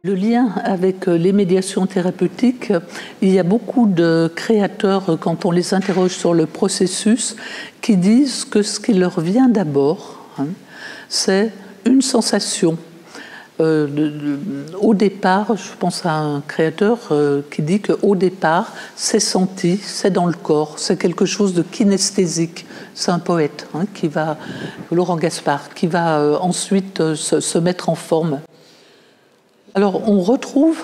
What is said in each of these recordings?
Le lien avec les médiations thérapeutiques, il y a beaucoup de créateurs, quand on les interroge sur le processus, qui disent que ce qui leur vient d'abord, c'est une sensation. Au départ, je pense à un créateur qui dit qu'au départ, c'est senti, c'est dans le corps, c'est quelque chose de kinesthésique. C'est un poète, Laurent Gaspard, qui va ensuite se mettre en forme. Alors, on retrouve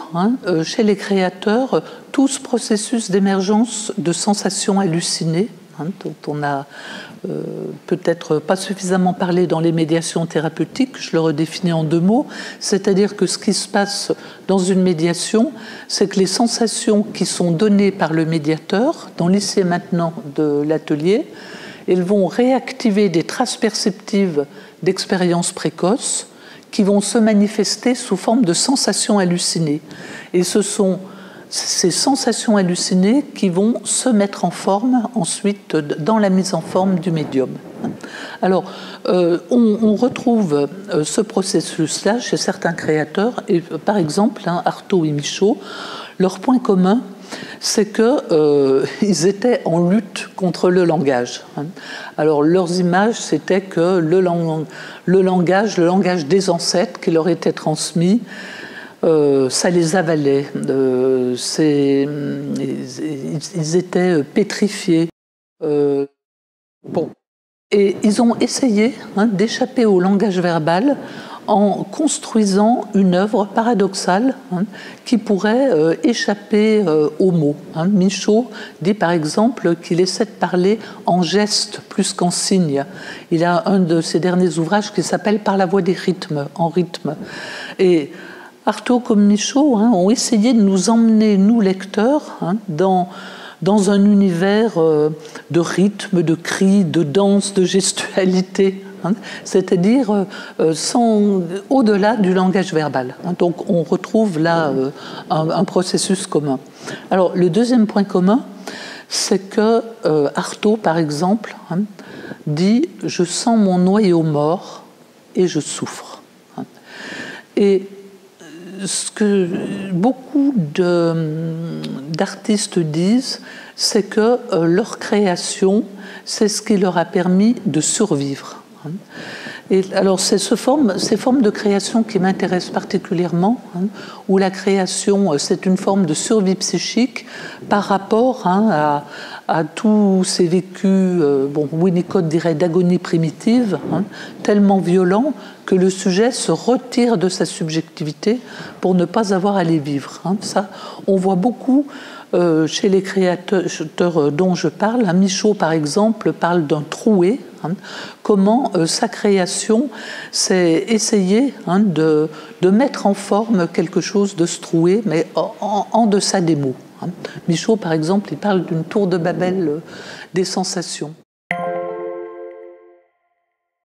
chez les créateurs tout ce processus d'émergence de sensations hallucinées, dont on a peut-être pas suffisamment parlé dans les médiations thérapeutiques. Je le redéfinis en 2 mots, c'est-à-dire que ce qui se passe dans une médiation, c'est que les sensations qui sont données par le médiateur, dans l'ici et maintenant de l'atelier, elles vont réactiver des traces perceptives d'expériences précoces qui vont se manifester sous forme de sensations hallucinées. Et ce sont ces sensations hallucinées qui vont se mettre en forme ensuite dans la mise en forme du médium. Alors, on retrouve ce processus-là chez certains créateurs, et par exemple, Artaud et Michaud, leur point commun, c'est qu'ils étaient en lutte contre le langage. Alors, leurs images, c'était que le langage des ancêtres qui leur était transmis, ça les avalait. Ils étaient pétrifiés. Et ils ont essayé d'échapper au langage verbal en construisant une œuvre paradoxale qui pourrait échapper aux mots. Michaud dit par exemple qu'il essaie de parler en gestes plus qu'en signes. Il a un de ses derniers ouvrages qui s'appelle « Par la voie des rythmes », en rythme. Et Artaud comme Michaud ont essayé de nous emmener, nous lecteurs, dans un univers de rythme, de cris, de danse, de gestualité, c'est-à-dire au-delà du langage verbal. Donc on retrouve là un processus commun. Alors le deuxième point commun, c'est que Artaud, par exemple, dit « Je sens mon noyau mort et je souffre ». Et ce que beaucoup d'artistes disent, c'est que leur création, c'est ce qui leur a permis de survivre. Et alors, c'est ces formes de création qui m'intéressent particulièrement, où la création, c'est une forme de survie psychique par rapport à tous ces vécus, Winnicott dirait d'agonie primitive, tellement violents que le sujet se retire de sa subjectivité pour ne pas avoir à les vivre. Ça, on voit beaucoup chez les créateurs dont je parle. Michaud, par exemple, parle d'un troué. Comment sa création, c'est essayer de mettre en forme quelque chose de ce troué, mais en deçà des mots. Michaud, par exemple, il parle d'une tour de Babel des sensations.